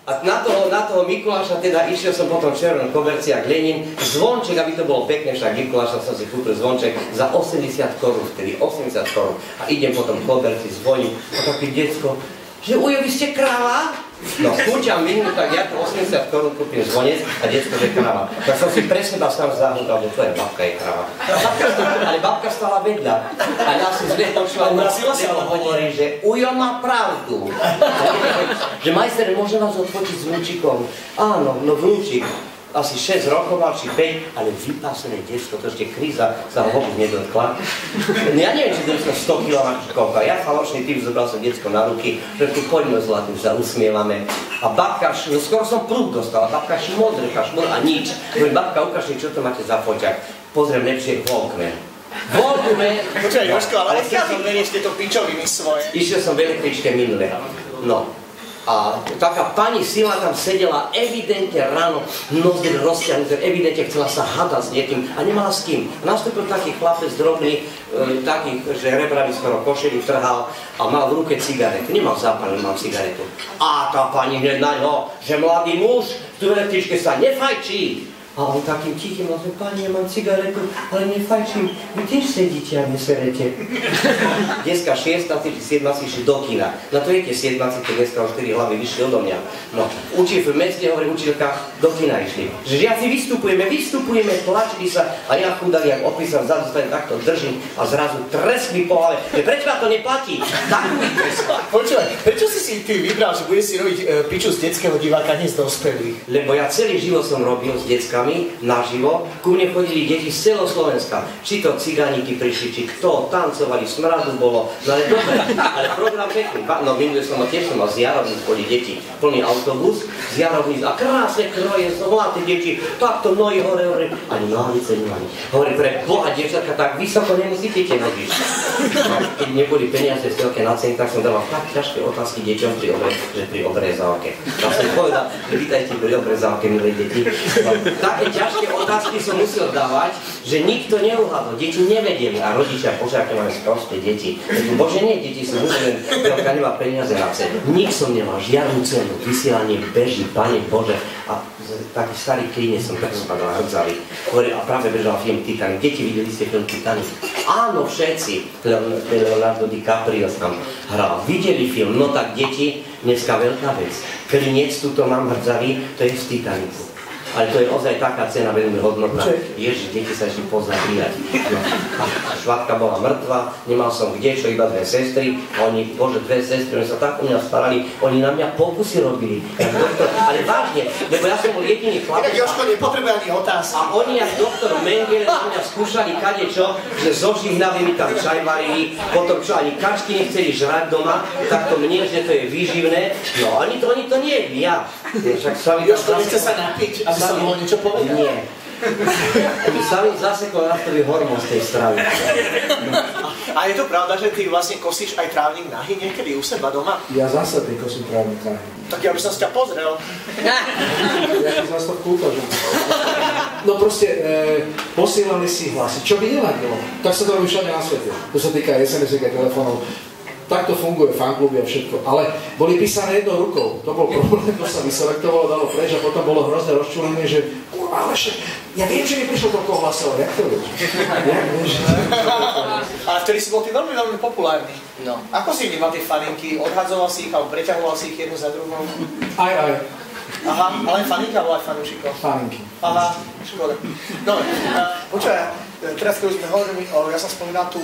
A na toho Mikuláša teda išiel som potom v červenom koberci a Lenin, zvonček, aby to bolo pekné, však Mikuláša som si kúpil zvonček za 80 korún, vtedy 80 korún. A idem potom v koberci, zvoním a také decko, že ujo, vy ste kráva? No, kúťam minút, tak ja to 80 korún kúpim zvonec a decko, že kráva. Tak som si pre seba sám zahnúkal, že to je babka, je kráva. Ale babka stala vedľa. A ja si zle počula, lebo hovorí, že ujo má pravdu. Že majster, môže vás odfočiť s vnúčikom? Áno, no vnúčik. Asi 6 rokov mal, či 5, ale vypásené detsko, to ešte kríza sa ho vôbec nedotkla. Ja neviem, či to je 100 kg koľko. Ja falošný typ, zobral som detsko na ruky, že tu poďme zlatým, sa usmievame. A babka, no skoro som prúd dostala, babka šmodrka, a nič. Babka, ukážte, čo to máte za foťak. Pozriem lepšie Walkman. Walkman! Počkaj, Jožko, ale odkiaľ ty venieš tieto pičoviny svoje? Išiel som v električke minule. No. A taká pani Sila tam sedela, evidentne ráno, nozdry rozťahnuté, evidentne chcela sa hadať s niekým a nemala s kým. Nastúpil taký chlapec drobný, taký, že rebraví skoro košeli trhal a mal v ruke cigaretu. Nemal zápalnú, mal cigaretu. A tá pani hneď na ňo, že mladý muž v električke sa nefajčí. A on takým tichým, že pani, ja mám cigaretu, ale nefajčím. Vy tiež sedíte a neserete. Dneska 6, 7 si išli do kina. Na to viete, 7 si dneska už 4 hlavy vyšli odo mňa. No, učil v meste, hovorí učiteľka, do kina išli. Že žiaci vystupujeme, tlačili sa a ja chudák, jak opísal, vzadu stane, takto držím a zrazu tresk mi po hlave. Prečo ma to neplatí? Tak mi tresk. Počúvaj, prečo si ty vybral, že budeš si robiť piču z detského diváka, nie z dospelých? Lebo ja celý život som robil s deckami naživo, ku mne chodili deti z celého Slovenska. Či to cigániky prišli, či kto, tancovali, smradu bolo, no ale dobre, ale program pekný. No minulé som tiež mal z Jarovníc, boli deti, plný autobus, z Jarovníc a krásne kroje, zlaté deti, takto nohy hore, ani nohavice nemali. Hovorí, pre Boha, dievčatka, tak vysoko nemusíte tie nohy. No, keď neboli peniaze v telke na ceny, tak som dával tak ťažké otázky deťom pri obrezávke. Tak som povedal, že vítajte pri obrezávke, milé deti. Také ťažké otázky som musel dávať, že nikto neuhádol, deti nevedeli a rodičia požiaľ, majú sprosté deti. Bože, nie, deti sú museli, telka nemá peniaze na cenu. Nik som nemal žiadnu cenu, vysielanie beží, Pane Bože. A taký starý klíne som tak spadal hrdzali. A práve bežal film Titanic. Deti, videli ste film Titanic? Áno, všetci. Leonardo DiCaprio tam hral. Videli film, no tak deti, dneska veľká vec. Klinec tuto mám hrdzali, to je z Titanicu. Ale to je ozaj taká cena veľmi hodnotná. Ježiš, deti sa ešte pozabíjať. No. Švatka bola mŕtva, nemal som kde, čo iba 2 sestry. Oni, Bože, 2 sestry, oni sa tak o mňa starali, oni na mňa pokusy robili. Ale vážne, lebo ja som bol jediný chlapec. Tak Jožko nepotrebuje ani otázky. A oni, jak doktor Mengele, na mňa skúšali kadečo, že so živnavými tam čaj varili, potom čo ani kačky nechceli žrať doma, tak to mne, že to je výživné. No, oni to nie, ja. Jožko, nechce sa napiť, aby som mohol niečo povedať? Nie. My sami zasekol naftový hormón z tej stravy. A je to pravda, že ty vlastne kosíš aj trávnik nahý niekedy u seba doma? Ja zásadne kosím trávnik nahý. Tak ja by som si ťa pozrel. Ja ti zase to kúkaš. No proste, posielali si hlasy. Čo by nevadilo? Tak sa to robí všade na svete. To sa týka SMS-ek a telefónov. Takto funguje fankluby a všetko, ale boli písané jednou rukou. To bol problém, to sa vyselektovalo, dalo preč a potom bolo hrozné rozčúlenie, že kurva, ale ja viem, že mi prišlo toľko hlasov, jak to vieš? Ale vtedy si bol ty veľmi, veľmi populárny. No. Ako si vnímal tie faninky? Odhadzoval si ich alebo preťahoval si ich jednu za druhou? Aj. Aha, ale faninka alebo aj fanúšikov? Faninky. Aha, škoda. Dobre, počúvaj, teraz keď už sme hovorili, ja som spomínal tú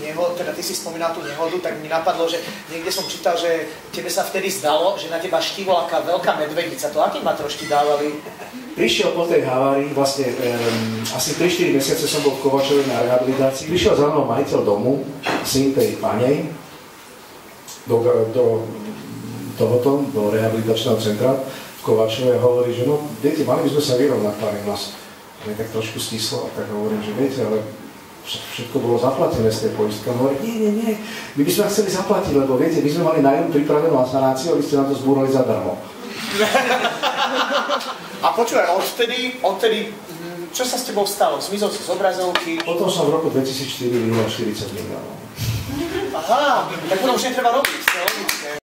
nehodu, teda ty si spomínal tú nehodu, tak mi napadlo, že niekde som čítal, že tebe sa vtedy zdalo, že na teba štívala aká veľká medvedica. To aký ma trošky dávali? Prišiel po tej havárii, vlastne asi 3-4 mesiace som bol v Kovačove na rehabilitácii. Prišiel za mnou majiteľ domu, syn tej panej, do rehabilitačného centra v Kovačove a hovorí, že no, viete, mali by sme sa vyrovnať, pán nás. Mne tak trošku stíslo a tak hovorím, že viete, ale všetko bolo zaplatené z tej poistky. On hovorí, nie, my by sme chceli zaplatiť, lebo viete, my sme mali nájom pripravenú sanáciu a vy ste nám to zbúrali zadarmo. A počúvaj, odtedy, čo sa s tebou stalo? Zmizol si z obrazovky? Potom som v roku 2004 vyhral 40 miliónov. Aha, tak potom už netreba robiť,